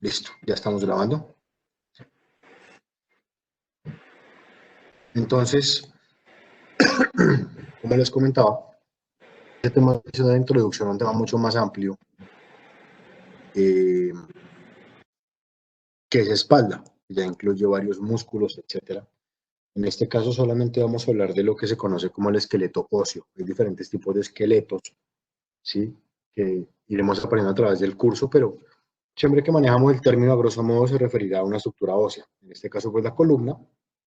Listo, ya estamos grabando. Entonces, como les comentaba, este tema es una introducción a un tema mucho más amplio, que es espalda. Ya incluye varios músculos, etcétera. En este caso solamente vamos a hablar de lo que se conoce como el esqueleto óseo. Hay diferentes tipos de esqueletos, ¿sí? Que iremos aprendiendo a través del curso, pero siempre que manejamos el término a grosso modo se referirá a una estructura ósea. En este caso, pues la columna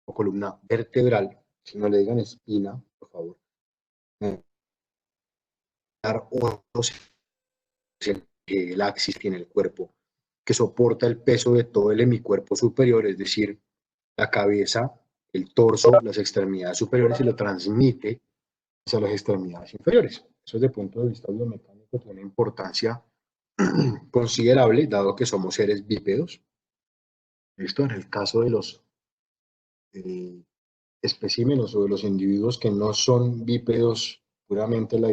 o columna vertebral. Si no le digan espina, por favor. El axis tiene el cuerpo, que soporta el peso de todo el hemicuerpo superior, es decir, la cabeza, el torso, las extremidades superiores, y lo transmite hacia las extremidades inferiores. Eso desde el punto de vista biomecánico tiene una importancia considerable, dado que somos seres bípedos. Esto en el caso de los especímenes o de los individuos que no son bípedos puramente la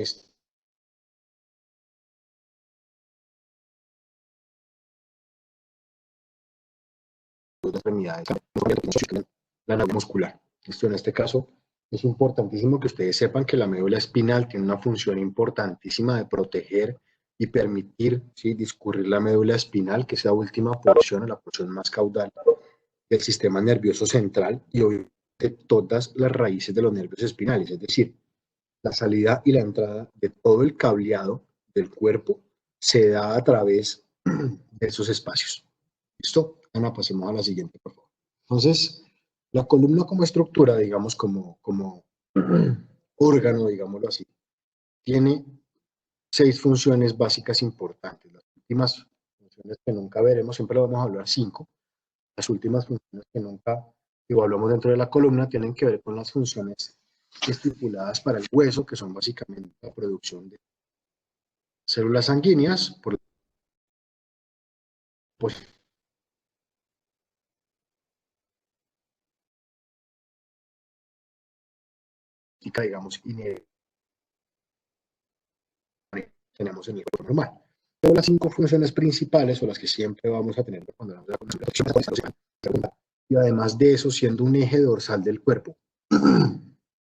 extremidades, la médula muscular. Esto en este caso es importantísimo que ustedes sepan que la médula espinal tiene una función importantísima de proteger y permitir, ¿sí?, discurrir la médula espinal, que es la última porción, la porción más caudal del sistema nervioso central y obviamente todas las raíces de los nervios espinales, es decir, la salida y la entrada de todo el cableado del cuerpo se da a través de esos espacios. ¿Listo? Ana, pasemos a la siguiente, por favor. Entonces, la columna como estructura, digamos, como órgano, digámoslo así, tiene 6 funciones básicas importantes. Las últimas funciones que nunca veremos, siempre vamos a hablar 5. Las últimas funciones que nunca evaluamos dentro de la columna tienen que ver con las funciones estipuladas para el hueso, que son básicamente la producción de células sanguíneas, por digamos, inherente tenemos en el cuerpo normal. Pero las 5 funciones principales, o las que siempre vamos a tener cuando hablamos de la protección, y además de eso, siendo un eje dorsal del cuerpo,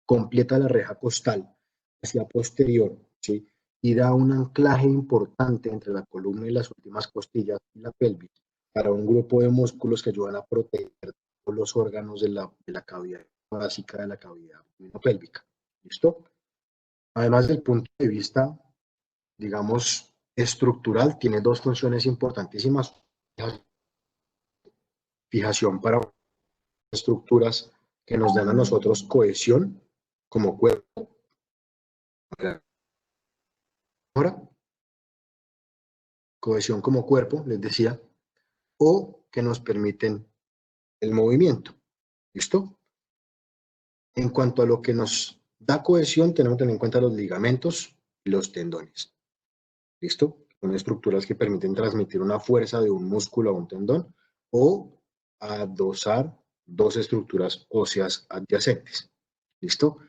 completa la reja costal hacia posterior, ¿sí?, y da un anclaje importante entre la columna y las últimas costillas y la pelvis para un grupo de músculos que ayudan a proteger todos los órganos de la cavidad básica de la cavidad pélvica. ¿Listo? Además del punto de vista, digamos, estructural, tiene 2 funciones importantísimas. Fijación para estructuras que nos dan a nosotros cohesión como cuerpo. Ahora, cohesión como cuerpo, les decía, o que nos permiten el movimiento. ¿Listo? En cuanto a lo que nos da cohesión, tenemos que tener en cuenta los ligamentos y los tendones. ¿Listo? Son estructuras que permiten transmitir una fuerza de un músculo a un tendón o adosar 2 estructuras óseas adyacentes. ¿Listo?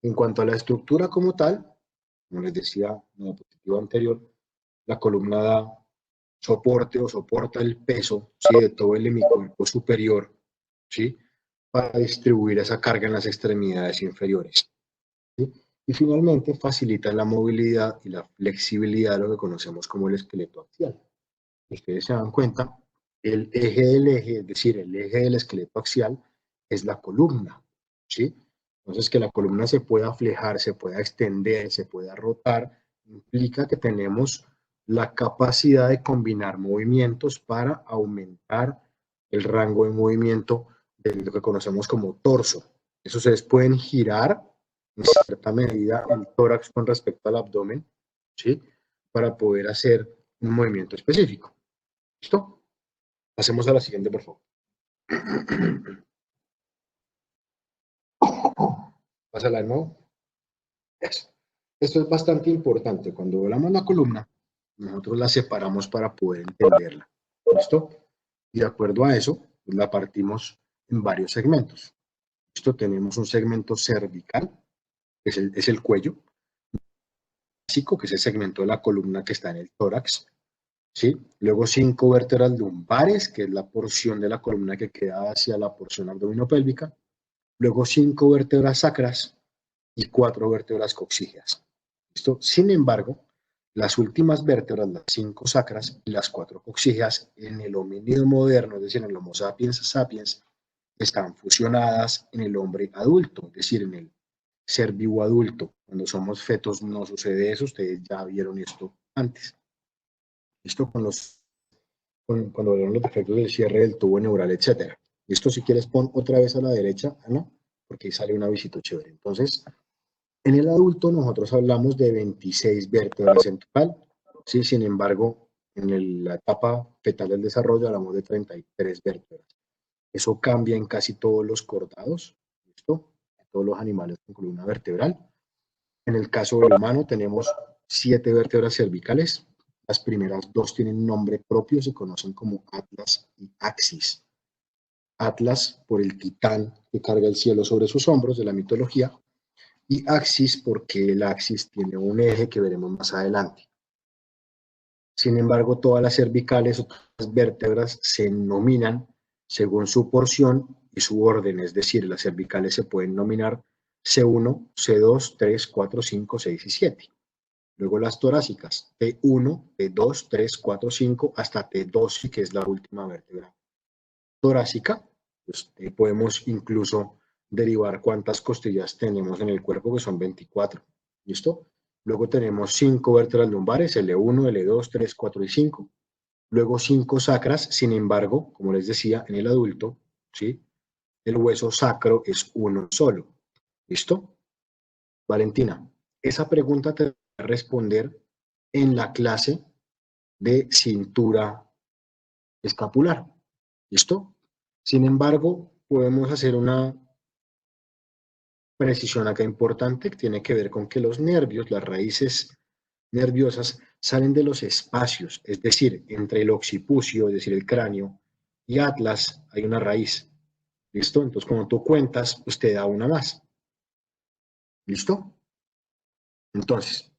En cuanto a la estructura como tal, como les decía en la diapositiva anterior, la columna da soporte o soporta el peso, ¿sí?, de todo el hemicuerpo superior, ¿sí?, para distribuir esa carga en las extremidades inferiores, ¿sí? Y finalmente facilita la movilidad y la flexibilidad de lo que conocemos como el esqueleto axial. Ustedes se dan cuenta, el eje del eje, es decir, el eje del esqueleto axial, es la columna, ¿sí? Entonces, que la columna se pueda flejar, se pueda extender, se pueda rotar, implica que tenemos la capacidad de combinar movimientos para aumentar el rango de movimiento de lo que conocemos como torso. Eso ustedes pueden girar en cierta medida el tórax con respecto al abdomen, ¿sí?, para poder hacer un movimiento específico. ¿Listo? Pasemos a la siguiente, por favor. Pásala de nuevo. Eso. Esto es bastante importante. Cuando hablamos de la columna, nosotros la separamos para poder entenderla. ¿Listo? Y de acuerdo a eso, la partimos en varios segmentos. ¿Listo? Tenemos un segmento cervical, que es el cuello, básico, que es el segmento de la columna que está en el tórax. ¿sí? Luego 5 vértebras lumbares, que es la porción de la columna que queda hacia la porción abdominopélvica. Luego 5 vértebras sacras y 4 vértebras coxígeas. ¿Listo? Sin embargo, las últimas vértebras, las 5 sacras y las 4 coxígeas, en el homínido moderno, es decir, en el Homo sapiens sapiens, están fusionadas en el hombre adulto, es decir, en el ser vivo adulto. Cuando somos fetos no sucede eso, ustedes ya vieron esto antes. Esto cuando vieron los defectos del cierre del tubo neural, etc. Esto si quieres pon otra vez a la derecha, Ana, porque ahí sale una visita chévere. Entonces, en el adulto nosotros hablamos de 26 vértebras en total, ¿sí? Sin embargo, en la etapa fetal del desarrollo hablamos de 33 vértebras. Eso cambia en casi todos los cordados, ¿listo? Todos los animales con columna vertebral. En el caso del humano tenemos 7 vértebras cervicales. Las primeras 2 tienen nombre propio, se conocen como Atlas y Axis. Atlas por el titán que carga el cielo sobre sus hombros de la mitología, y Axis porque el Axis tiene un eje que veremos más adelante. Sin embargo, todas las cervicales o todas las vértebras se nominan según su porción y su orden, es decir, las cervicales se pueden nominar C1, C2, 3, 4, 5, 6 y 7. Luego las torácicas, T1, T2, 3, 4, 5, hasta T12, que es la última vértebra torácica. Pues, podemos incluso derivar cuántas costillas tenemos en el cuerpo, que son 24. ¿Listo? Luego tenemos 5 vértebras lumbares, L1, L2, 3, 4 y 5. Luego 5 sacras, sin embargo, como les decía, en el adulto, ¿sí? El hueso sacro es uno solo. ¿Listo? Valentina, esa pregunta te va a responder en la clase de cintura escapular. ¿Listo? Sin embargo, podemos hacer una precisión acá importante que tiene que ver con que los nervios, las raíces nerviosas, salen de los espacios, es decir, entre el occipucio, es decir, el cráneo, y atlas hay una raíz. ¿Listo? Entonces, cuando tú cuentas, pues te da una más. ¿Listo? Entonces,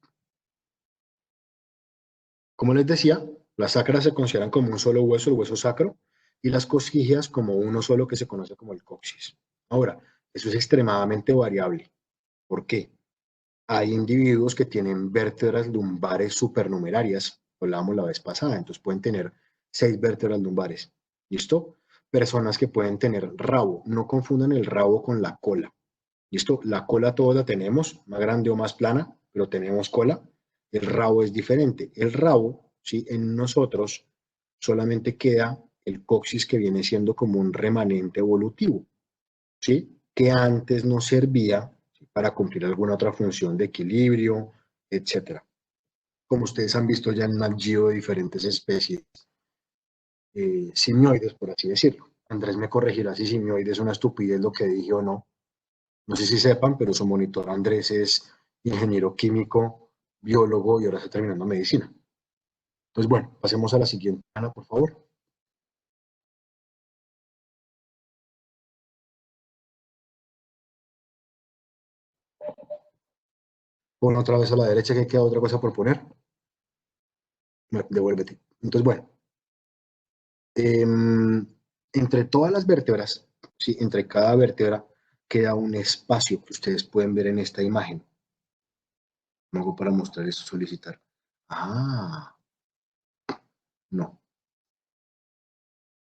como les decía, las sacras se consideran como un solo hueso, el hueso sacro, y las cosquillas como uno solo que se conoce como el coxis. Ahora, eso es extremadamente variable. ¿Por qué? Hay individuos que tienen vértebras lumbares supernumerarias, hablábamos la vez pasada, entonces pueden tener 6 vértebras lumbares. ¿Listo? Personas que pueden tener rabo, no confundan el rabo con la cola. ¿Listo? La cola todos la tenemos, más grande o más plana, pero tenemos cola. El rabo es diferente. El rabo, ¿sí? En nosotros solamente queda el coxis, que viene siendo como un remanente evolutivo, ¿sí? Que antes nos servía, ¿sí?, para cumplir alguna otra función de equilibrio, etcétera. Como ustedes han visto ya en Nat Geo de diferentes especies simioides, por así decirlo. Andrés me corregirá si simioide es una estupidez lo que dije o no. No sé si sepan, pero su monitor Andrés es ingeniero químico, biólogo y ahora está terminando medicina. Entonces, bueno, pasemos a la siguiente, Ana, por favor. Pon otra vez a la derecha, que queda otra cosa por poner. Devuélvete. Entonces, bueno, entre todas las vértebras, ¿sí?, entre cada vértebra queda un espacio que ustedes pueden ver en esta imagen. ¿Cómo hago para mostrar esto? Solicitar. Ah, no.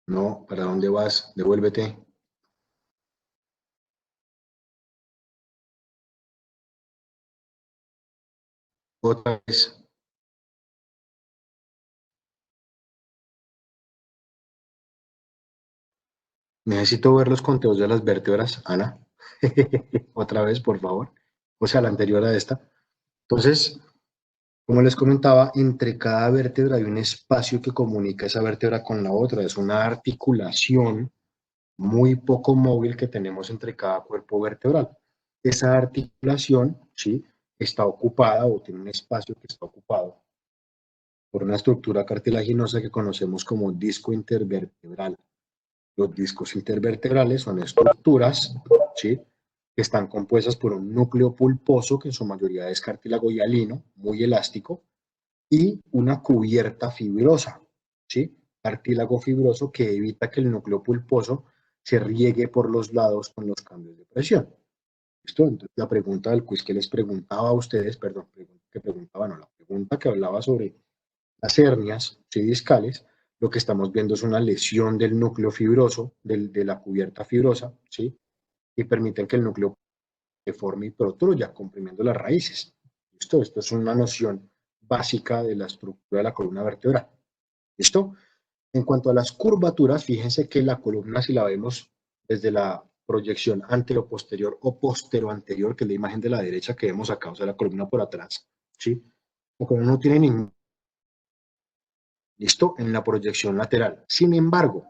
No, ¿para dónde vas? Devuélvete. Otra vez. Necesito ver los conteos de las vértebras, Ana. Otra vez, por favor. O sea, la anterior a esta. Entonces, como les comentaba, entre cada vértebra hay un espacio que comunica esa vértebra con la otra. Es una articulación muy poco móvil que tenemos entre cada cuerpo vertebral. Esa articulación, ¿sí?, está ocupada, o tiene un espacio que está ocupado por una estructura cartilaginosa que conocemos como disco intervertebral. Los discos intervertebrales son estructuras, ¿sí?, que están compuestas por un núcleo pulposo, que en su mayoría es cartílago hialino, muy elástico, y una cubierta fibrosa, ¿sí? Cartílago fibroso que evita que el núcleo pulposo se riegue por los lados con los cambios de presión. ¿Listo? Entonces, la pregunta del quiz que les preguntaba a ustedes, perdón, la pregunta que hablaba sobre las hernias, ¿sí? Discales, lo que estamos viendo es una lesión del núcleo fibroso, de la cubierta fibrosa, ¿sí? Y permiten que el núcleo se forme y protruya, comprimiendo las raíces. ¿Listo? Esto es una noción básica de la estructura de la columna vertebral. ¿Listo? En cuanto a las curvaturas, fíjense que la columna, si la vemos desde la proyección antero-posterior o postero-anterior, que es la imagen de la derecha que vemos acá, o sea, la columna por atrás, ¿sí? La columna no tiene ningún... ¿Listo? En la proyección lateral. Sin embargo,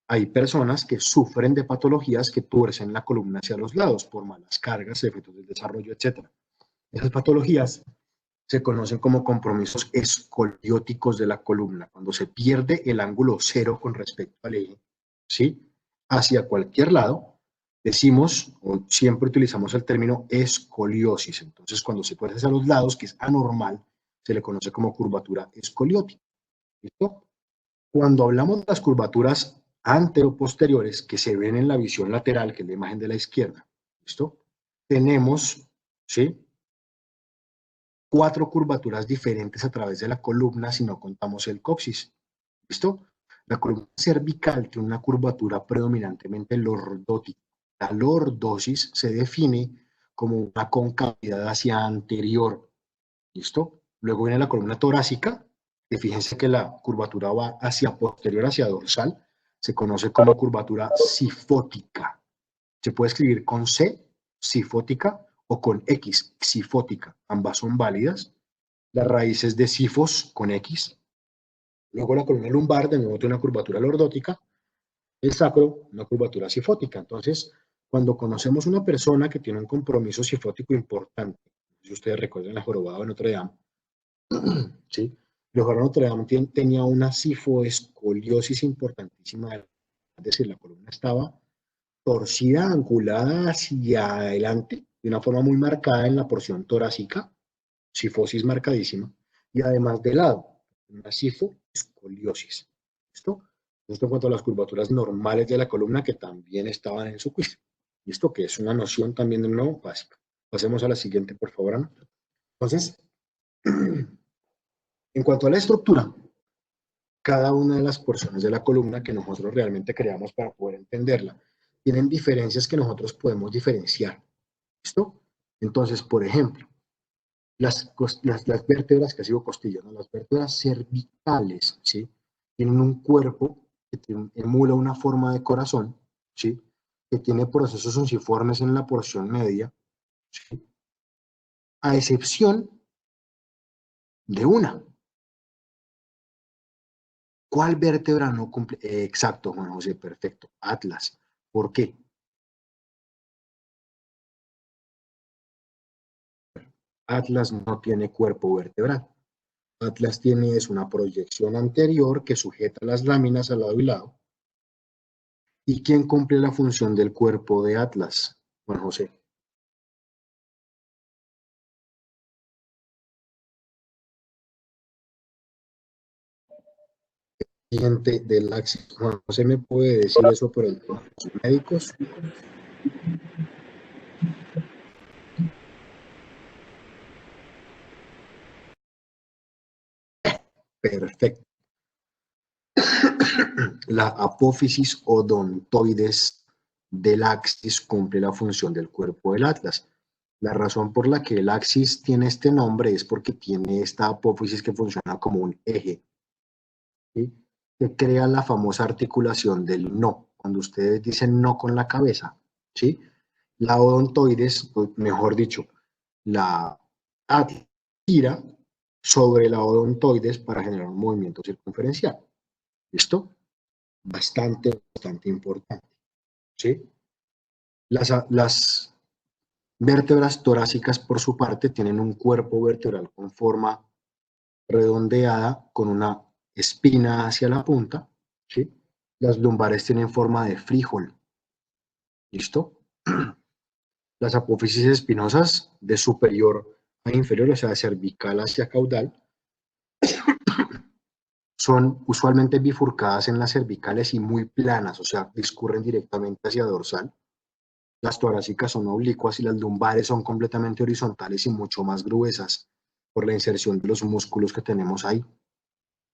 hay personas que sufren de patologías que tuercen la columna hacia los lados por malas cargas, efectos del desarrollo, etc. Esas patologías se conocen como compromisos escolióticos de la columna, cuando se pierde el ángulo cero con respecto al eje, ¿sí? Hacia cualquier lado, decimos, o siempre utilizamos el término escoliosis. Entonces, cuando se tuerce hacia los lados, que es anormal, se le conoce como curvatura escoliótica. ¿Listo? Cuando hablamos de las curvaturas anteroposteriores que se ven en la visión lateral, que es la imagen de la izquierda, ¿listo? Tenemos, ¿sí? 4 curvaturas diferentes a través de la columna si no contamos el coxis. ¿Listo? La columna cervical tiene una curvatura predominantemente lordótica. La lordosis se define como una concavidad hacia anterior. ¿Listo? Luego viene la columna torácica, que fíjense que la curvatura va hacia posterior, hacia dorsal. Se conoce como curvatura sifótica. Se puede escribir con C, sifótica, o con X, xifótica. Ambas son válidas. Las raíces de sifos con X. Luego la columna lumbar, de nuevo, tiene una curvatura lordótica. El sacro, una curvatura sifótica. Entonces, cuando conocemos una persona que tiene un compromiso sifótico importante, si ustedes recuerdan la jorobada de Notre Dame, ¿sí? La jorobada de Notre Dame tenía una sifoescoliosis importantísima, es decir, la columna estaba torcida, angulada hacia adelante, de una forma muy marcada en la porción torácica, sifosis marcadísima, y además de lado, una sifoescoliosis. ¿Listo? Esto en cuanto a las curvaturas normales de la columna que también estaban en su quiz. ¿Listo? Que es una noción también de nuevo básica. Pasemos a la siguiente, por favor, Ana. Entonces, en cuanto a la estructura, cada una de las porciones de la columna que nosotros realmente creamos para poder entenderla, tienen diferencias que nosotros podemos diferenciar. ¿Listo? Entonces, por ejemplo, las vértebras, que ha sido costillas, ¿no? Las vértebras cervicales, ¿sí? Tienen un cuerpo que emula una forma de corazón, ¿sí? Que tiene procesos unciformes en la porción media, ¿sí? A excepción de una. ¿Cuál vértebra no cumple? Exacto, Juan José, perfecto. Atlas. ¿Por qué? Atlas no tiene cuerpo vertebral. Atlas tiene es una proyección anterior que sujeta las láminas al lado y lado. ¿Y quién cumple la función del cuerpo de Atlas, Juan José? Siguiente del axis. Juan José, ¿me puede decir eso por el médicos? Perfecto. La apófisis odontoides del axis cumple la función del cuerpo del Atlas. La razón por la que el axis tiene este nombre es porque tiene esta apófisis que funciona como un eje, ¿sí? Que crea la famosa articulación del no. Cuando ustedes dicen no con la cabeza, ¿sí? La odontoides, mejor dicho, la atlas gira sobre la odontoides para generar un movimiento circunferencial. ¿Listo? Bastante importante. ¿Sí? Las vértebras torácicas, por su parte, tienen un cuerpo vertebral con forma redondeada, con una espina hacia la punta. ¿Sí? Las lumbares tienen forma de frijol. ¿Listo? Las apófisis espinosas de superior a inferior, o sea, de cervical hacia caudal, son usualmente bifurcadas en las cervicales y muy planas, o sea, discurren directamente hacia dorsal. Las torácicas son oblicuas y las lumbares son completamente horizontales y mucho más gruesas por la inserción de los músculos que tenemos ahí.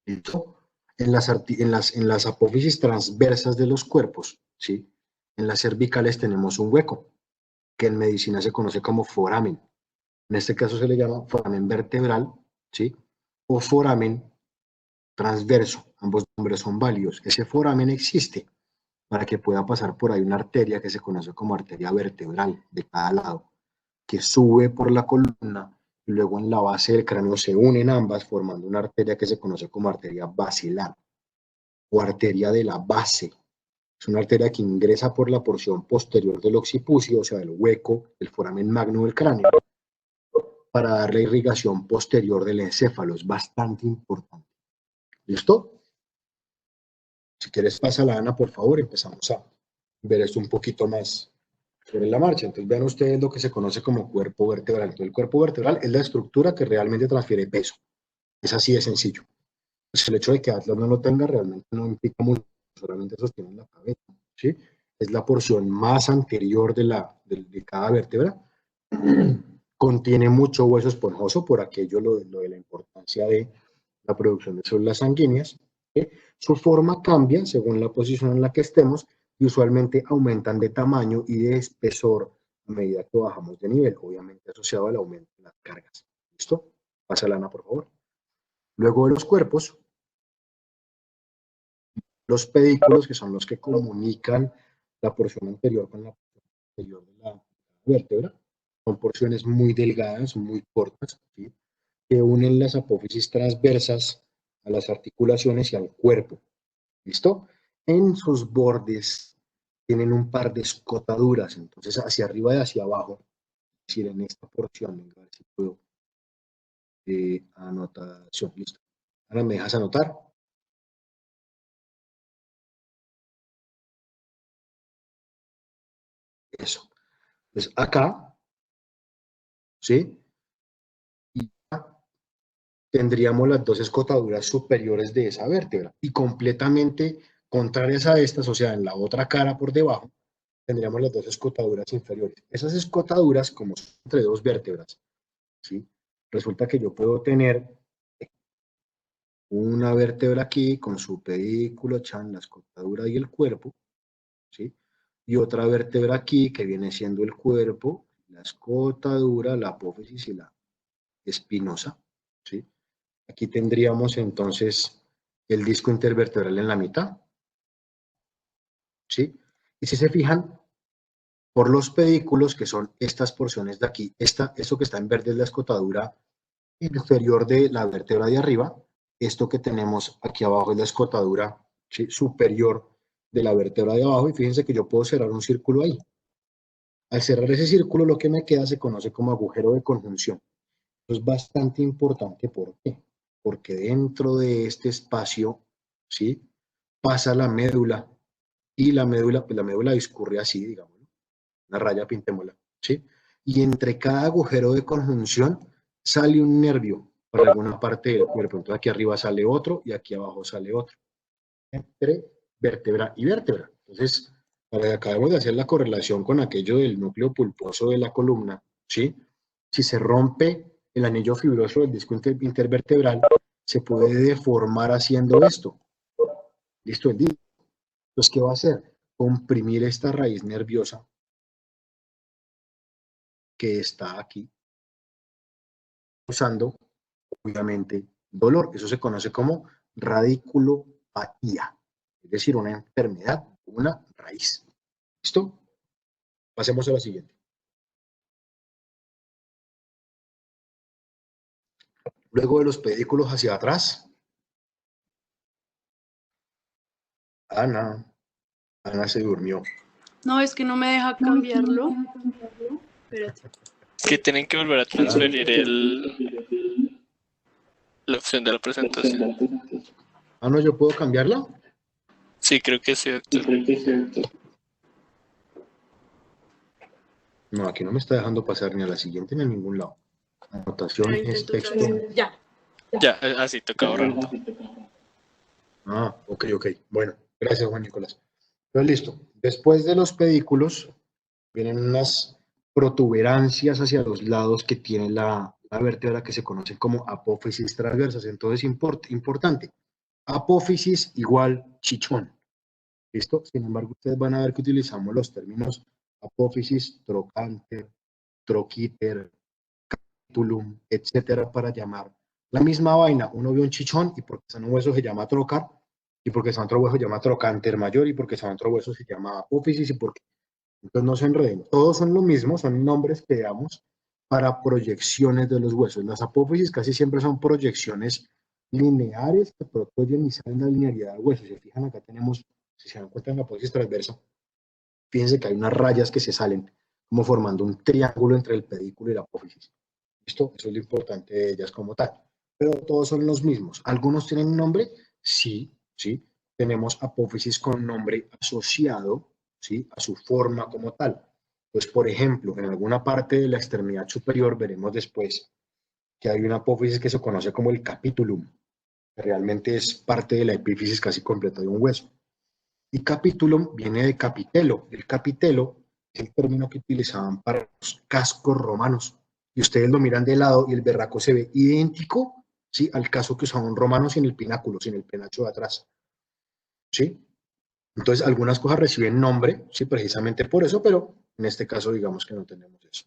¿Listo? En las apófisis transversas de los cuerpos, ¿sí? En las cervicales tenemos un hueco, que en medicina se conoce como foramen. En este caso se le llama foramen vertebral, ¿sí? O foramen transverso. Ambos nombres son válidos. Ese foramen existe para que pueda pasar por ahí una arteria que se conoce como arteria vertebral de cada lado, que sube por la columna y luego en la base del cráneo se unen ambas formando una arteria que se conoce como arteria basilar o arteria de la base. Es una arteria que ingresa por la porción posterior del occipucio, o sea, del hueco, el foramen magno del cráneo, para dar la irrigación posterior del encéfalo. Es bastante importante. ¿Listo? Si quieres, pásala, Ana, por favor, empezamos a ver esto un poquito más sobre la marcha. Entonces, vean ustedes lo que se conoce como cuerpo vertebral. Entonces, el cuerpo vertebral es la estructura que realmente transfiere peso. Es así de sencillo. Pues el hecho de que Atlas no lo tenga realmente no implica mucho, solamente sostiene la cabeza, ¿sí? Es la porción más anterior de cada vértebra. Contiene mucho hueso esponjoso, por aquello lo de la importancia de la producción de células sanguíneas. ¿Sí? Su forma cambia según la posición en la que estemos y usualmente aumentan de tamaño y de espesor a medida que bajamos de nivel, obviamente asociado al aumento de las cargas. ¿Listo? Pasa, Lana, por favor. Luego de los cuerpos, los pedículos, que son los que comunican la porción anterior con la porción posterior de la vértebra, son porciones muy delgadas, muy cortas, ¿sí? Que unen las apófisis transversas a las articulaciones y al cuerpo. ¿Listo? En sus bordes tienen un par de escotaduras, entonces hacia arriba y hacia abajo, es decir, en esta porción, venga, a ver si puedo, anotación, listo. Ahora me dejas anotar. Eso. Pues acá, ¿sí? Y acá tendríamos las dos escotaduras superiores de esa vértebra y completamente contrarias a estas, o sea, en la otra cara por debajo, tendríamos las dos escotaduras inferiores. Esas escotaduras, como son entre dos vértebras, ¿sí? Resulta que yo puedo tener una vértebra aquí con su pedículo, la escotadura y el cuerpo, ¿sí? Y otra vértebra aquí que viene siendo el cuerpo, la escotadura, la apófisis y la espinosa, ¿sí? Aquí tendríamos entonces el disco intervertebral en la mitad, ¿sí? Y si se fijan, por los pedículos, que son estas porciones de aquí, esto que está en verde es la escotadura inferior de la vértebra de arriba, esto que tenemos aquí abajo es la escotadura, ¿sí?, superior de la vértebra de abajo, y fíjense que yo puedo cerrar un círculo ahí. Al cerrar ese círculo, lo que me queda se conoce como agujero de conjunción. Esto es bastante importante, ¿por qué? Porque dentro de este espacio, ¿sí?, pasa la médula, y la médula, pues la médula discurre así, digamos, ¿no?, una raya, pintémosla, ¿sí? Y entre cada agujero de conjunción sale un nervio por alguna parte del cuerpo. Entonces aquí arriba sale otro y aquí abajo sale otro. Entre vértebra y vértebra. Entonces, para que acabemos de hacer la correlación con aquello del núcleo pulposo de la columna, ¿sí? Si se rompe el anillo fibroso del disco intervertebral, se puede deformar haciendo esto. ¿Listo? El disco. Entonces, ¿qué va a hacer? Comprimir esta raíz nerviosa que está aquí, causando, obviamente, dolor. Eso se conoce como radiculopatía, es decir, una enfermedad, una raíz. ¿Listo? Pasemos a la siguiente. Luego de los pedículos hacia atrás, Ana se durmió. No, es que no me deja cambiarlo. Espérate. Es que tienen que volver a transferir la opción de la presentación. Ah, no, ¿yo puedo cambiarla? Sí, creo que es cierto. No, aquí no me está dejando pasar ni a la siguiente ni a ningún lado. Anotación es texto. Ya. Ya, así toca borrarlo. Ah, ok. Bueno, gracias, Juan Nicolás. Entonces, listo. Después de los pedículos, vienen unas protuberancias hacia los lados que tiene la vértebra que se conocen como apófisis transversas. Entonces, importante, apófisis igual chichón. ¿Listo? Sin embargo, ustedes van a ver que utilizamos los términos apófisis, trocánter, troquíter, capitulum, etcétera, para llamar la misma vaina. Uno ve un chichón y porque está en un hueso se llama trocar, y porque está en otro hueso se llama trocánter mayor, y porque está en otro hueso se llama apófisis, y porque entonces no se enreden. Todos son lo mismo, son nombres que damos para proyecciones de los huesos. Las apófisis casi siempre son proyecciones lineares que protoyen y salen la linealidad del hueso. Si se fijan, acá tenemos, si se dan cuenta en la apófisis transversa, fíjense que hay unas rayas que se salen como formando un triángulo entre el pedículo y la apófisis. ¿Listo? Eso es lo importante de ellas como tal. Pero todos son los mismos. ¿Algunos tienen nombre? Sí. Tenemos apófisis con nombre asociado, ¿sí?, a su forma como tal. Pues, por ejemplo, en alguna parte de la extremidad superior veremos después que hay una apófisis que se conoce como el capitulum, que realmente es parte de la epífisis casi completa de un hueso. Y capitulum viene de capitelo. El capitelo es el término que utilizaban para los cascos romanos. Y ustedes lo miran de lado y el berraco se ve idéntico, ¿sí?, al casco que usaba un romano sin el pináculo, sin el penacho de atrás. ¿Sí? Entonces, algunas cosas reciben nombre, sí, precisamente por eso, pero en este caso digamos que no tenemos eso.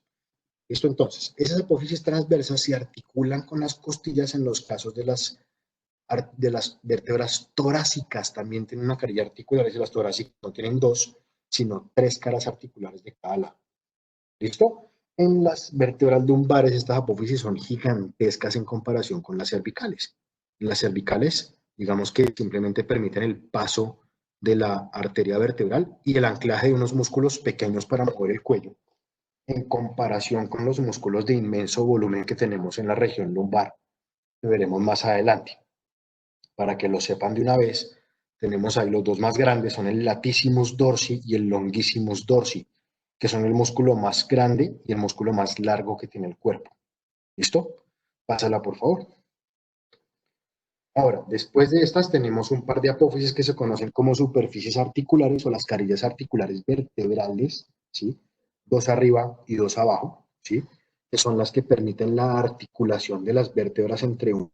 ¿Listo? Entonces, esas apófisis transversas se articulan con las costillas en los casos de las vértebras torácicas. También tienen una carilla articular, y las torácicas no tienen dos, sino tres caras articulares de cada lado. ¿Listo? En las vértebras lumbares, estas apófisis son gigantescas en comparación con las cervicales. Las cervicales, digamos que simplemente permiten el paso de la arteria vertebral y el anclaje de unos músculos pequeños para mover el cuello, en comparación con los músculos de inmenso volumen que tenemos en la región lumbar, que veremos más adelante. Para que lo sepan de una vez, tenemos ahí los dos más grandes, son el latissimus dorsi y el longissimus dorsi, que son el músculo más grande y el músculo más largo que tiene el cuerpo. ¿Listo? Pásala, por favor. Ahora, después de estas tenemos un par de apófisis que se conocen como superficies articulares o las carillas articulares vertebrales, ¿sí? Dos arriba y dos abajo, ¿sí?, que son las que permiten la articulación de las vértebras entre una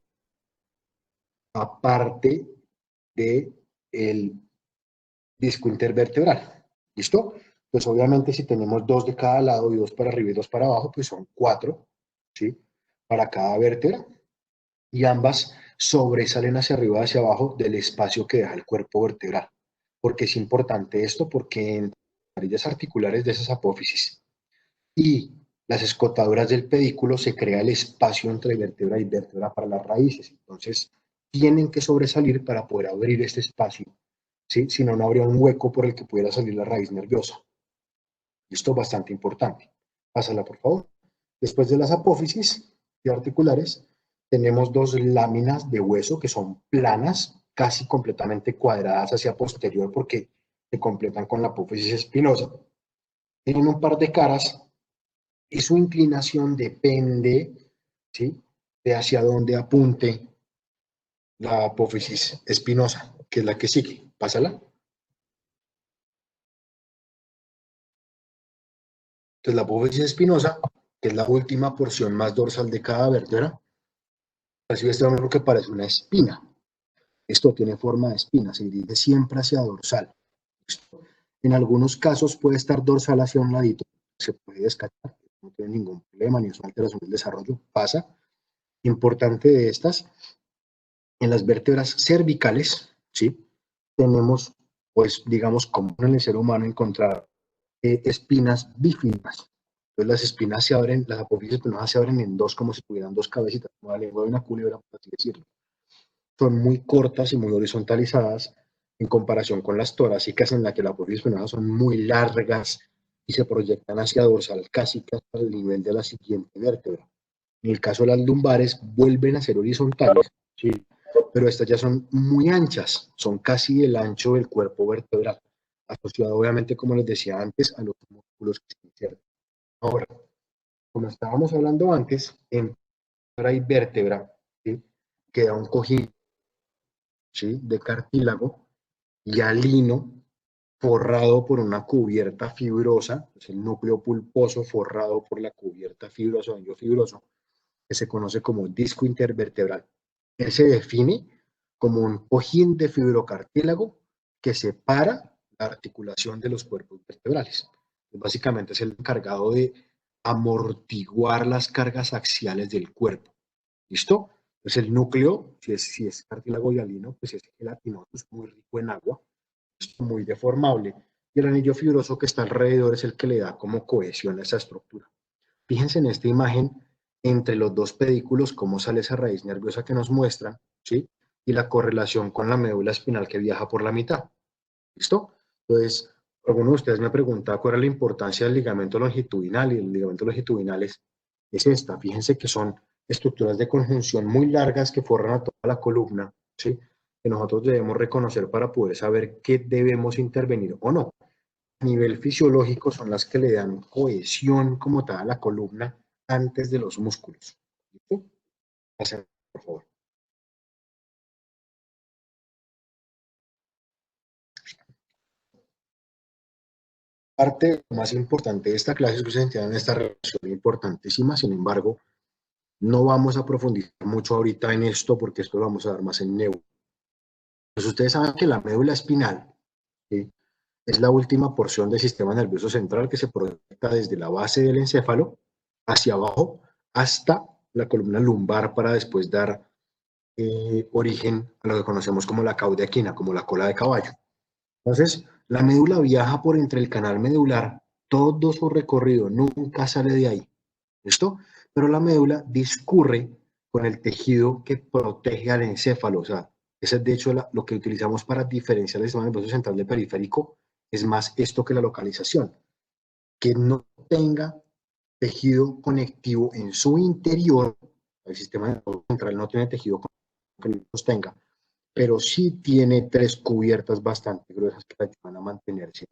parte del disco intervertebral. ¿Listo? Pues obviamente si tenemos dos de cada lado y dos para arriba y dos para abajo, pues son cuatro, ¿sí?, para cada vértebra, y ambas sobresalen hacia arriba y hacia abajo del espacio que deja el cuerpo vertebral. ¿Por qué es importante esto? Porque en las carillas articulares de esas apófisis y las escotaduras del pedículo se crea el espacio entre vértebra y vértebra para las raíces. Entonces, tienen que sobresalir para poder abrir este espacio, ¿sí? Si no, no habría un hueco por el que pudiera salir la raíz nerviosa. Esto es bastante importante. Pásala, por favor. Después de las apófisis y articulares, tenemos dos láminas de hueso que son planas, casi completamente cuadradas hacia posterior porque se completan con la apófisis espinosa. Tienen un par de caras y su inclinación depende, ¿sí?, de hacia dónde apunte la apófisis espinosa, que es la que sigue. Pásala. Entonces, la apófisis espinosa, que es la última porción más dorsal de cada vértebra, recibe este nombre que parece una espina. Esto tiene forma de espina, se dirige siempre hacia dorsal. En algunos casos puede estar dorsal hacia un ladito, se puede descartar, no tiene ningún problema, ni es una alteración del desarrollo, pasa. Importante de estas, en las vértebras cervicales, ¿sí?, tenemos, pues, digamos, común en el ser humano encontrar espinas bífidas. Entonces las espinas se abren, las apófisis espinosas se abren en dos, como si tuvieran dos cabecitas, como la lengua de una culebra, por así decirlo. Son muy cortas y muy horizontalizadas en comparación con las torácicas, en la que las apófisis espinosas son muy largas y se proyectan hacia dorsal, casi al nivel de la siguiente vértebra. En el caso de las lumbares, vuelven a ser horizontales, ¿sí?, pero estas ya son muy anchas, son casi el ancho del cuerpo vertebral, asociado obviamente, como les decía antes, a los músculos que se insertan. Ahora, como estábamos hablando antes, en vértebra y vértebra, ¿sí?, queda un cojín, ¿sí?, de cartílago y alino forrado por una cubierta fibrosa, es el núcleo pulposo forrado por la cubierta fibrosa o anillo fibroso, que se conoce como disco intervertebral. Él se define como un cojín de fibrocartílago que separa la articulación de los cuerpos vertebrales. Básicamente es el encargado de amortiguar las cargas axiales del cuerpo. ¿Listo? Pues el núcleo, si es cartílago hialino, pues es gelatinoso, es muy rico en agua, es muy deformable. Y el anillo fibroso que está alrededor es el que le da como cohesión a esa estructura. Fíjense en esta imagen, entre los dos pedículos, cómo sale esa raíz nerviosa que nos muestran, ¿sí? Y la correlación con la médula espinal que viaja por la mitad. ¿Listo? Entonces, alguno de ustedes me preguntaba cuál era la importancia del ligamento longitudinal, y el ligamento longitudinal es esta. Fíjense que son estructuras de conjunción muy largas que forran a toda la columna, ¿sí?, que nosotros debemos reconocer para poder saber qué debemos intervenir o no. A nivel fisiológico son las que le dan cohesión como tal a la columna antes de los músculos. ¿Listo? Pasen, por favor. Parte más importante de esta clase es que se entiendan esta relación importantísima. Sin embargo, no vamos a profundizar mucho ahorita en esto porque esto lo vamos a dar más en neuro. Pues ustedes saben que la médula espinal, ¿sí?, es la última porción del sistema nervioso central que se proyecta desde la base del encéfalo hacia abajo hasta la columna lumbar para después dar origen a lo que conocemos como la cauda equina, como la cola de caballo. Entonces, la médula viaja por entre el canal medular, todo su recorrido, nunca sale de ahí. ¿Listo? Pero la médula discurre con el tejido que protege al encéfalo. O sea, ese es de hecho lo que utilizamos para diferenciar el sistema nervioso central del periférico, es más esto que la localización. Que no tenga tejido conectivo en su interior, el sistema nervioso central no tiene tejido que lo sostenga, pero sí tiene tres cubiertas bastante gruesas que ayudan a mantenerse,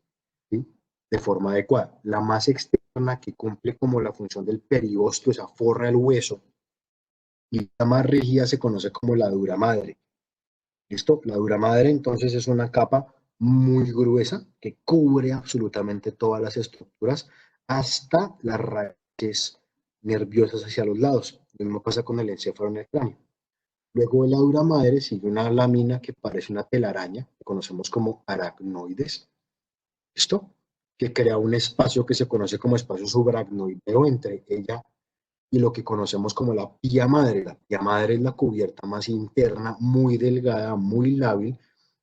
¿sí?, de forma adecuada. La más externa, que cumple como la función del periósteo, esa forra el hueso, y la más rígida se conoce como la dura madre. ¿Listo? La dura madre entonces es una capa muy gruesa que cubre absolutamente todas las estructuras hasta las raíces nerviosas hacia los lados. Lo mismo pasa con el encéfalo en el cráneo. Luego de la dura madre sigue una lámina que parece una telaraña, que conocemos como aracnoides. ¿Listo? Que crea un espacio que se conoce como espacio subaracnoideo entre ella y lo que conocemos como la pía madre. La pía madre es la cubierta más interna, muy delgada, muy lábil,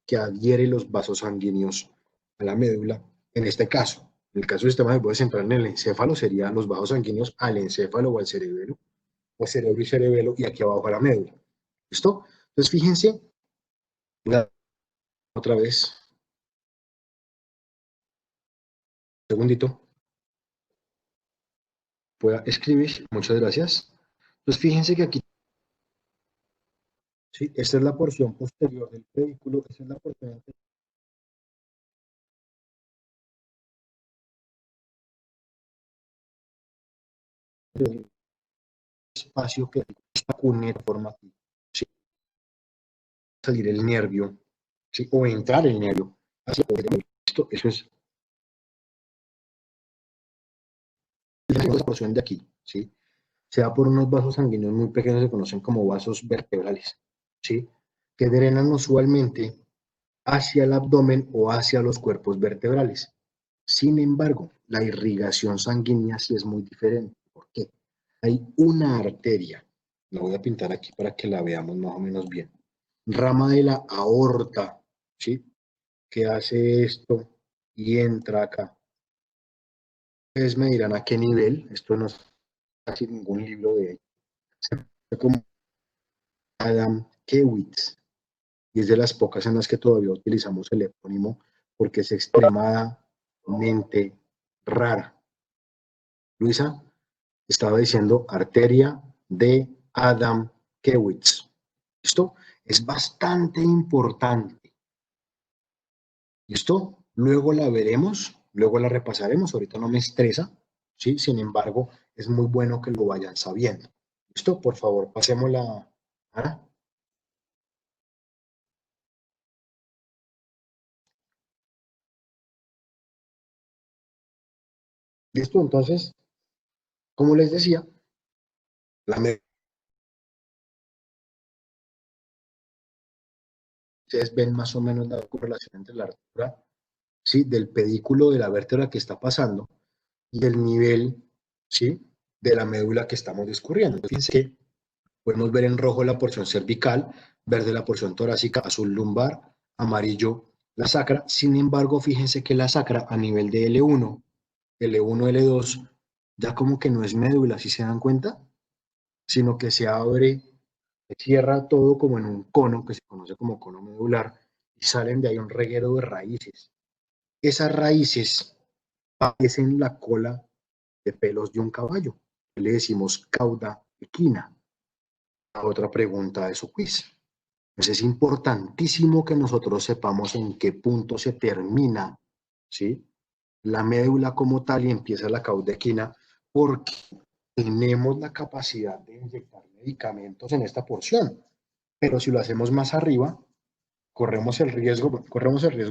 que adhiere los vasos sanguíneos a la médula. En este caso, en el caso del sistema nervioso central, en el encéfalo serían los vasos sanguíneos al encéfalo o al cerebelo, o cerebro y cerebelo, y aquí abajo a la médula. ¿Listo? Entonces, fíjense, otra vez, un segundito, pueda escribir, muchas gracias. Entonces, fíjense que aquí, ¿sí?, esta es la porción posterior del pedículo, esta es la porción anterior. El espacio que esta cuneta forma aquí, ¿sí?, salir el nervio, ¿sí?, o entrar el nervio hacia esto, eso es la porción de aquí, ¿sí? Se da por unos vasos sanguíneos muy pequeños, se conocen como vasos vertebrales, ¿sí?, que drenan usualmente hacia el abdomen o hacia los cuerpos vertebrales. Sin embargo, la irrigación sanguínea sí es muy diferente. ¿Por qué? Hay una arteria, la voy a pintar aquí para que la veamos más o menos bien. Rama de la aorta, ¿sí?, que hace esto y entra acá. Ustedes me dirán a qué nivel, esto no es casi ningún libro de como Adam Kewitz, y es de las pocas en las que todavía utilizamos el epónimo porque es extremadamente rara. Luisa estaba diciendo arteria de Adam Kewitz. ¿Listo? Es bastante importante. ¿Listo? Luego la veremos, luego la repasaremos, ahorita no me estresa, ¿sí? Sin embargo, es muy bueno que lo vayan sabiendo. ¿Listo? Por favor, pasémosla. ¿Ah? ¿Listo? Entonces, como les decía, la ustedes ven más o menos la correlación entre la altura, ¿sí?, del pedículo de la vértebra que está pasando y el nivel, ¿sí?, de la médula que estamos discurriendo. Fíjense que podemos ver en rojo la porción cervical, verde la porción torácica, azul lumbar, amarillo la sacra. Sin embargo, fíjense que la sacra a nivel de L1, L1, L2, ya como que no es médula, ¿sí se dan cuenta? Sino que se abre, se cierra todo como en un cono, que se conoce como cono medular, y salen de ahí un reguero de raíces. Esas raíces parecen la cola de pelos de un caballo. Le decimos cauda equina. La otra pregunta de su quiz. Pues es importantísimo que nosotros sepamos en qué punto se termina, ¿sí?, la médula como tal y empieza la cauda equina, porque tenemos la capacidad de inyectar medicamentos en esta porción. Pero si lo hacemos más arriba, corremos el riesgo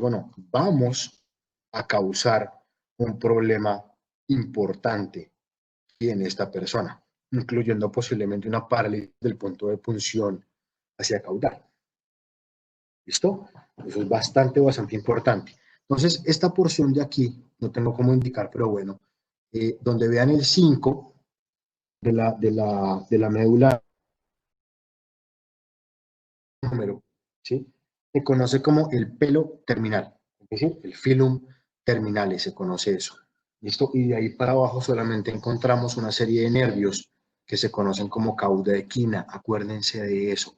no, vamos a causar un problema importante en esta persona, incluyendo posiblemente una parálisis del punto de punción hacia caudal. ¿Listo? Eso es bastante importante. Entonces, esta porción de aquí, no tengo cómo indicar, pero bueno, donde vean el 5 de la médula número, ¿sí?, se conoce como el pelo terminal, es decir, el filum terminale, se conoce eso. ¿Listo? Y de ahí para abajo solamente encontramos una serie de nervios que se conocen como cauda equina, acuérdense de eso.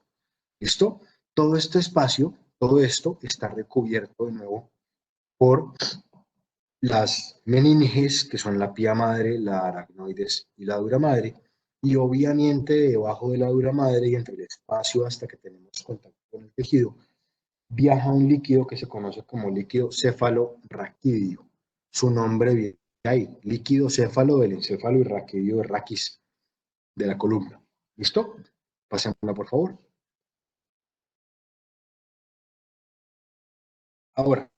¿Listo? Todo este espacio, todo esto está recubierto de nuevo por las meninges, que son la pía madre, la aracnoides y la dura madre, y obviamente debajo de la dura madre y entre el espacio hasta que tenemos contacto con el tejido, viaja un líquido que se conoce como líquido cefalorraquídeo. Su nombre viene ahí, líquido céfalo del encéfalo y raquídeo de raquis de la columna. ¿Listo? Pasémosla, por favor. Ahora,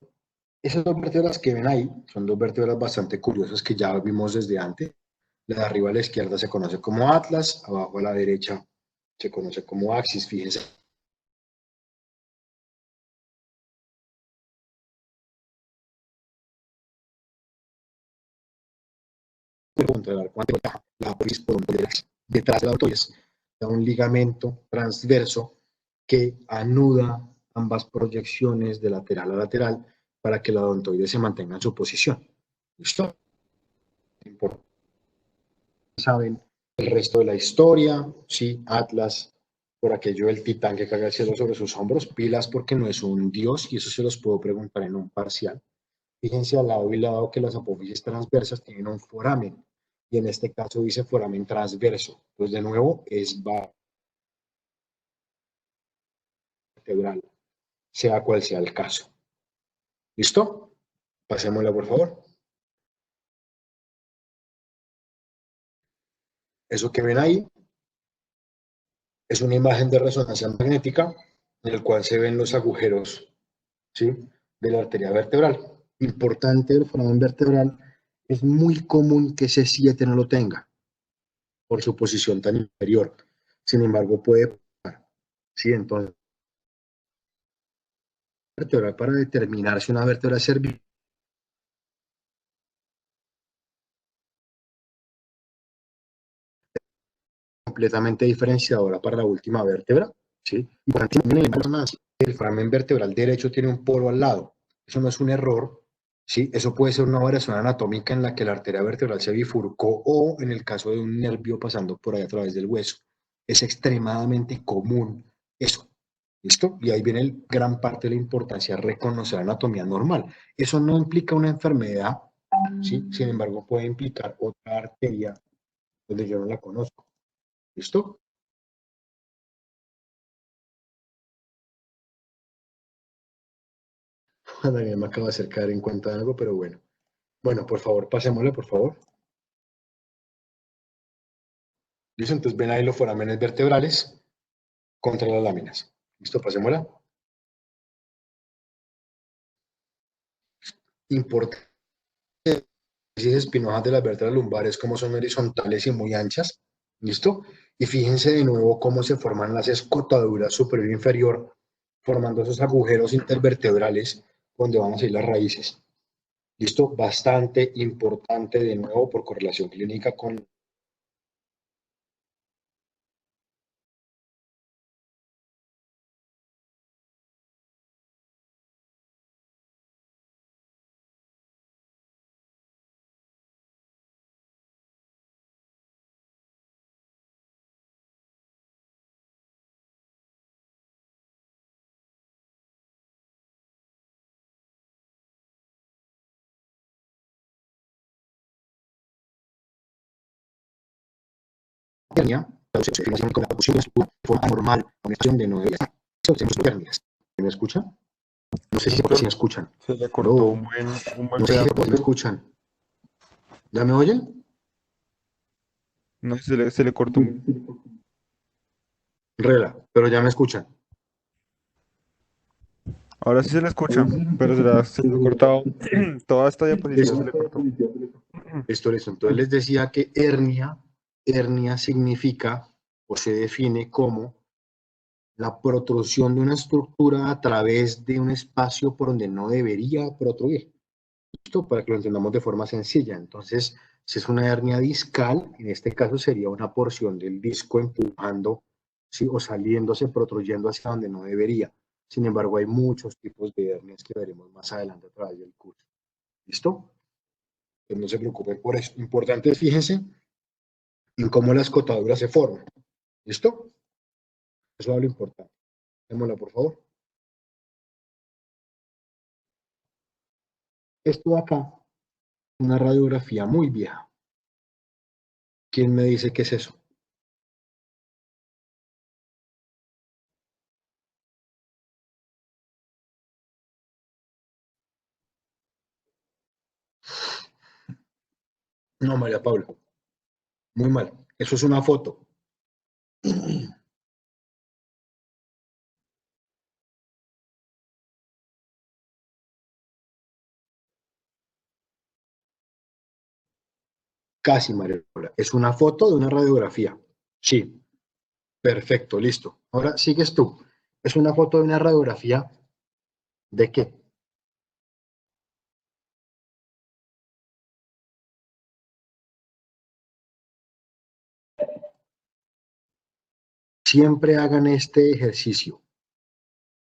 esas dos vértebras que ven ahí son dos vértebras bastante curiosas que ya vimos desde antes. La de arriba a la izquierda se conoce como atlas, abajo a la derecha se conoce como axis. Fíjense. La apófisis por un detrás de la ortoides da un ligamento transverso que anuda ambas proyecciones de lateral a lateral para que la odontoide se mantenga en su posición. ¿Listo? Saben el resto de la historia, ¿sí? Atlas, por aquello del titán que caga el cielo sobre sus hombros, pilas porque no es un dios, y eso se los puedo preguntar en un parcial. Fíjense al lado y lado que las apófisis transversas tienen un foramen, y en este caso dice foramen transverso. Pues de nuevo es vertebral, sea cual sea el caso. ¿Listo? Pasémosla, por favor. Eso que ven ahí es una imagen de resonancia magnética en el cual se ven los agujeros, ¿sí?, de la arteria vertebral. Importante del foramen vertebral, es muy común que ese 7 no lo tenga por su posición tan inferior. Sin embargo, puede pasar, ¿sí? Entonces, vertebral para determinar si una vértebra es cervical completamente diferenciadora para la última vértebra, ¿sí? Y cuando tienen el foramen vertebral derecho tiene un polo al lado. Eso no es un error, ¿sí? Eso puede ser una variación anatómica en la que la arteria vertebral se bifurcó o en el caso de un nervio pasando por ahí a través del hueso. Es extremadamente común eso. ¿Listo? Y ahí viene gran parte de la importancia de reconocer anatomía normal. Eso no implica una enfermedad, ¿sí? Sin embargo, puede implicar otra arteria donde yo no la conozco. ¿Listo? Daniel me acaba de hacer caer en cuenta de algo, pero bueno. Bueno, por favor, pasémosle, por favor. ¿Listo? Entonces ven ahí los foramenes vertebrales contra las láminas. ¿Listo? Pasémosla. Importante espinosas de las vértebras lumbares, como son horizontales y muy anchas. ¿Listo? Y fíjense de nuevo cómo se forman las escotaduras superior e inferior, formando esos agujeros intervertebrales donde van a salir las raíces. ¿Listo? Bastante importante de nuevo por correlación clínica con hernia, con la posición de forma normal, con estación de 9 días. Hernias. ¿Me escuchan? No sé si me escuchan. Se le cortó No. un buen No sé pedazo. si me escuchan. ¿Ya me oyen? No, se le cortó. Rela, pero ya me escuchan. Ahora sí se le escucha, pero se le ha cortado. Toda esta diapositiva se le cortó. Listo. Entonces les decía que hernia significa o se define como la protrusión de una estructura a través de un espacio por donde no debería protruir. Listo, para que lo entendamos de forma sencilla. Entonces, si es una hernia discal, en este caso sería una porción del disco empujando, ¿sí? O saliéndose, protruyendo hacia donde no debería. Sin embargo, hay muchos tipos de hernias que veremos más adelante a través del curso. ¿Listo? Pues no se preocupen por eso. Importante, fíjense en cómo las cotaduras se forman. ¿Listo? Eso es lo importante. Démosla, por favor. Esto de acá, una radiografía muy vieja. ¿Quién me dice qué es eso? No, María Paula. Muy mal. Eso es una foto. Casi, María Paula. Es una foto de una radiografía. Sí. Perfecto, listo. Ahora sigues tú. Es una foto de una radiografía. ¿De qué? Siempre hagan este ejercicio.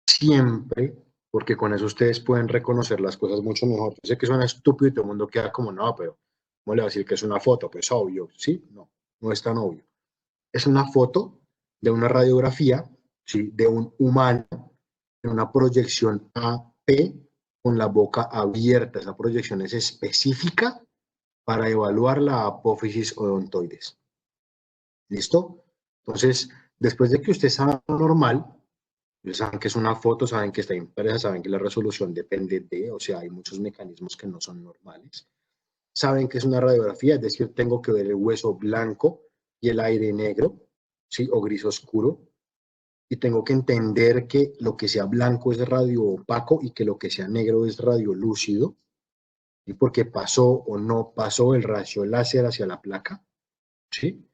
Siempre, porque con eso ustedes pueden reconocer las cosas mucho mejor. Yo sé que suena estúpido y todo el mundo queda como, no, pero ¿cómo le va a decir que es una foto? Pues obvio, ¿sí? No, no es tan obvio. Es una foto de una radiografía, ¿sí? De un humano en una proyección AP con la boca abierta. Esa proyección es específica para evaluar la apófisis odontoides. ¿Listo? Entonces, después de que usted sabe lo normal, saben que es una foto, saben que está impresa, saben que la resolución depende de, o sea, hay muchos mecanismos que no son normales. Saben que es una radiografía, es decir, tengo que ver el hueso blanco y el aire negro, ¿sí? O gris oscuro. Y tengo que entender que lo que sea blanco es radio opaco y que lo que sea negro es radio lúcido. ¿Y porque pasó o no pasó el rayo láser hacia la placa? ¿Sí?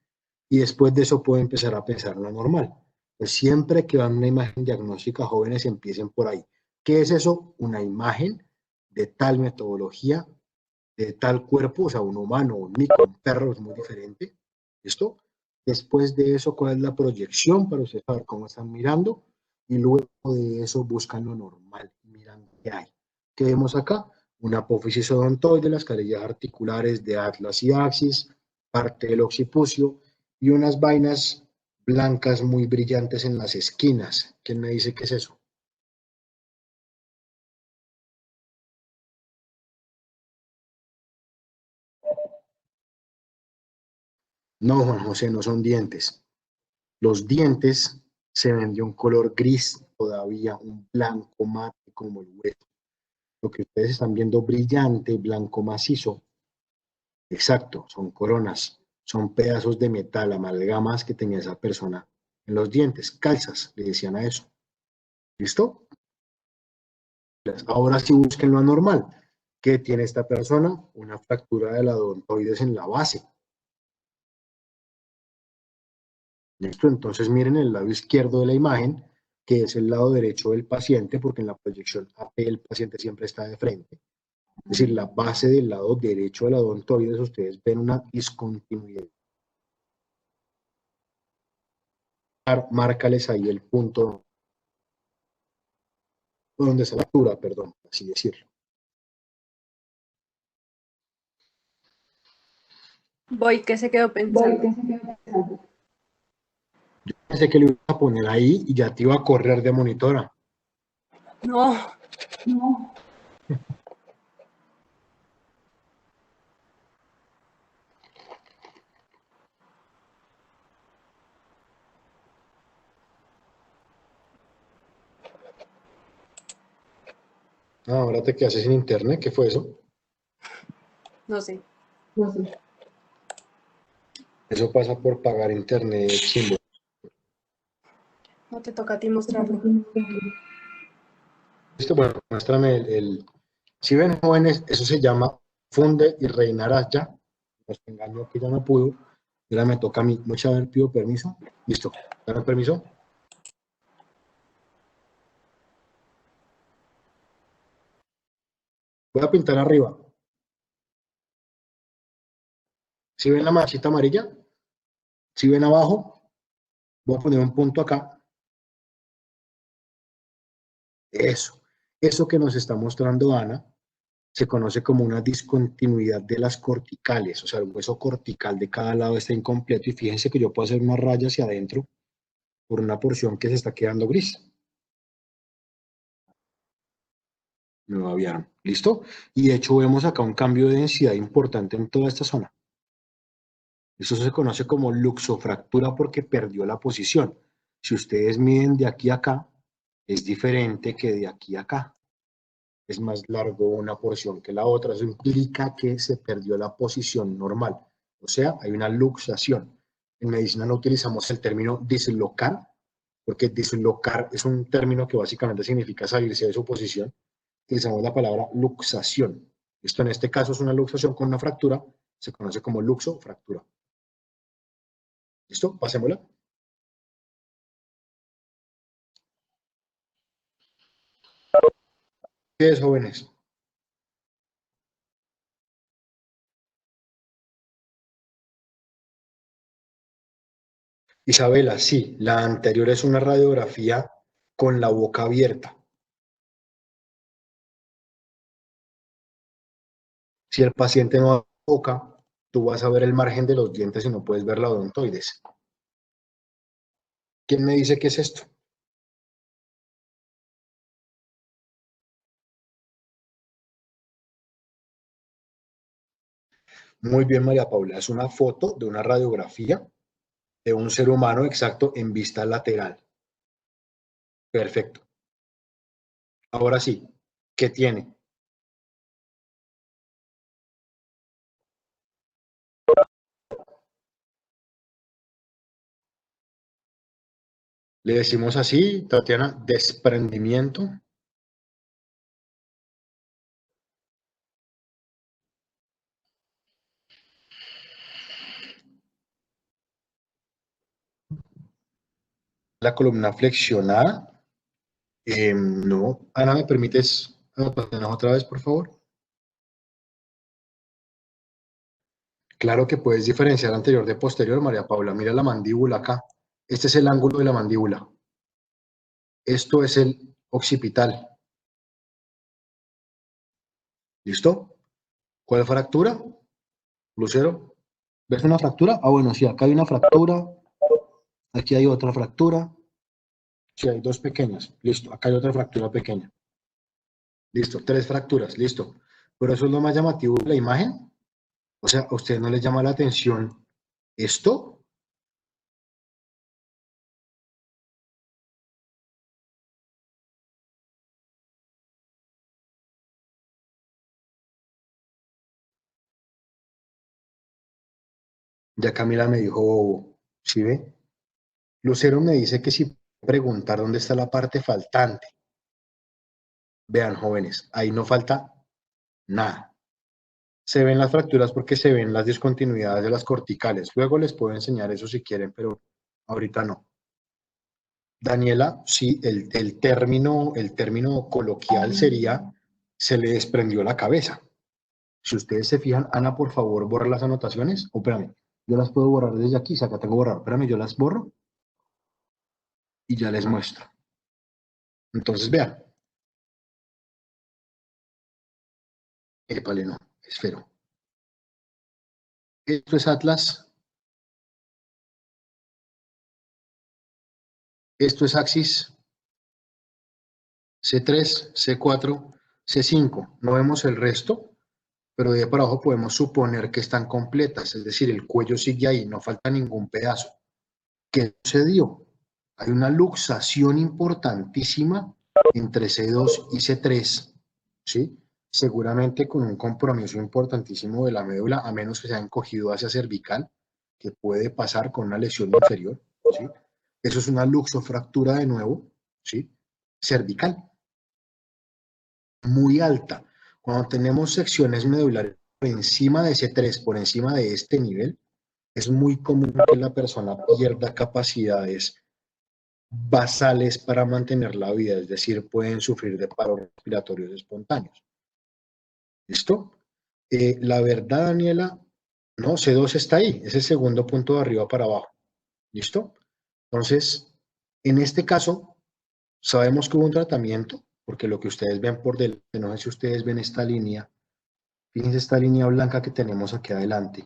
Y después de eso puedo empezar a pensar lo normal. Pues siempre que van una imagen diagnóstica, jóvenes, empiecen por ahí. ¿Qué es eso? Una imagen de tal metodología, de tal cuerpo, o sea, un humano, un mico, un perro, es muy diferente. ¿Listo? Después de eso, ¿cuál es la proyección para ustedes saber cómo están mirando? Y luego de eso buscan lo normal, miran qué hay. ¿Qué vemos acá? Una apófisis odontoide, las carillas articulares de atlas y axis, parte del occipucio y unas vainas blancas muy brillantes en las esquinas. ¿Quién me dice qué es eso? No, Juan José, no son dientes. Los dientes se ven de un color gris todavía, un blanco mate como el hueso. Lo que ustedes están viendo brillante, blanco macizo, exacto, son coronas, son pedazos de metal, amalgamas que tenía esa persona en los dientes, calzas, le decían a eso. ¿Listo? Ahora sí busquen lo anormal. ¿Qué tiene esta persona? Una fractura de la odontoides en la base. ¿Listo? Entonces miren el lado izquierdo de la imagen, que es el lado derecho del paciente, porque en la proyección AP el paciente siempre está de frente. Es decir, la base del lado derecho de la odontoides, ustedes ven una discontinuidad. Márcales ahí el punto donde se fractura, perdón, así decirlo. Voy, que se quedó pensando. Pensé que lo iba a poner ahí y ya te iba a correr de monitora. No, Ah, ahora te quedaste sin internet, ¿qué fue eso? no sé. Eso pasa por pagar internet sin voz. No te toca a ti mostrarlo. Listo, bueno, muéstrame Si ven, jóvenes, eso se llama funde y reinarás ya. Pues me engañó que ya no pudo. Ahora me toca a mí. Muchas veces pido permiso. Listo. ¿Dame permiso? Voy a pintar arriba. Si ven la manchita amarilla, si ven abajo, voy a poner un punto acá. Eso que nos está mostrando Ana se conoce como una discontinuidad de las corticales, o sea, el hueso cortical de cada lado está incompleto y fíjense que yo puedo hacer una raya hacia adentro por una porción que se está quedando gris. Me babiaron. ¿Listo? Y de hecho vemos acá un cambio de densidad importante en toda esta zona. Eso se conoce como luxofractura porque perdió la posición. Si ustedes miden de aquí a acá, es diferente que de aquí a acá. Es más largo una porción que la otra. Eso implica que se perdió la posición normal. O sea, hay una luxación. En medicina no utilizamos el término dislocar, porque dislocar es un término que básicamente significa salirse de su posición. Utilizamos la palabra luxación. Esto en este caso es una luxación con una fractura, se conoce como luxofractura. ¿Listo? Pasémosla. ¿Qué es, jóvenes? Isabela, sí, la anterior es una radiografía con la boca abierta. Si el paciente no abre la boca, tú vas a ver el margen de los dientes y no puedes ver la odontoides. ¿Quién me dice qué es esto? Muy bien, María Paula. Es una foto de una radiografía de un ser humano exacto en vista lateral. Perfecto. Ahora sí, ¿qué tiene? Le decimos así, Tatiana, desprendimiento. La columna flexionada. No. Ana, ¿me permites anotarnos otra vez, por favor? Claro que puedes diferenciar anterior de posterior, María Paula. Mira la mandíbula acá. Este es el ángulo de la mandíbula. Esto es el occipital. ¿Listo? ¿Cuál fractura? Lucero, ¿ves una fractura? Ah, bueno, sí, acá hay una fractura. Aquí hay otra fractura. Sí, hay dos pequeñas. Listo, acá hay otra fractura pequeña. Listo, tres fracturas, listo. Pero eso es lo más llamativo de la imagen. O sea, ¿a usted no le llama la atención esto? Ya Camila me dijo bobo. ¿Sí ve? Lucero me dice que si preguntar dónde está la parte faltante. Vean, jóvenes, ahí no falta Nada. Se ven las fracturas porque se ven las discontinuidades de las corticales. Luego les puedo enseñar eso si quieren, pero ahorita no. Daniela, sí, el término coloquial sería, se le desprendió la cabeza. Si ustedes se fijan, Ana, por favor, borra las anotaciones. O espérame, yo las puedo borrar desde aquí, acá tengo borrar. Espérame, yo las borro y ya les muestro. Entonces, vean. Épale, no, esfero. Esto es Atlas. Esto es Axis. C3, C4, C5. No vemos el resto, pero de ahí para abajo podemos suponer que están completas. Es decir, el cuello sigue ahí, no falta ningún pedazo. ¿Qué sucedió? Hay una luxación importantísima entre C2 y C3, ¿sí? Seguramente con un compromiso importantísimo de la médula, a menos que se haya encogido hacia cervical, que puede pasar con una lesión inferior, ¿sí? Eso es una luxofractura de nuevo, ¿sí? Cervical, muy alta. Cuando tenemos secciones medulares por encima de C3, por encima de este nivel, es muy común que la persona pierda capacidades basales para mantener la vida, es decir, pueden sufrir de paros respiratorios espontáneos. ¿Listo? La verdad, Daniela, no, C2 está ahí, es el segundo punto de arriba para abajo. ¿Listo? Entonces, en este caso, sabemos que hubo un tratamiento, porque lo que ustedes ven por delante, no sé si ustedes ven esta línea, fíjense esta línea blanca que tenemos aquí adelante.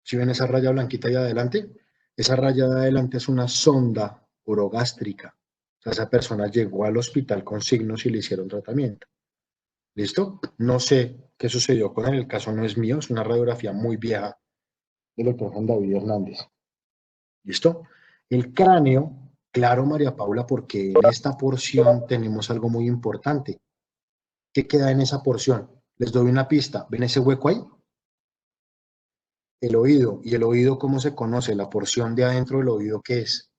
¿Sí ven esa raya blanquita ahí adelante? Esa raya de adelante es una sonda orogástrica. O sea, esa persona llegó al hospital con signos y le hicieron tratamiento. ¿Listo? No sé qué sucedió con él, el caso no es mío, es una radiografía muy vieja del doctor Juan David Hernández. ¿Listo? El cráneo, claro, María Paula, porque en esta porción tenemos algo muy importante. ¿Qué queda en esa porción? Les doy una pista. ¿Ven ese hueco ahí? El oído. ¿Y el oído cómo se conoce? La porción de adentro del oído, ¿qué es?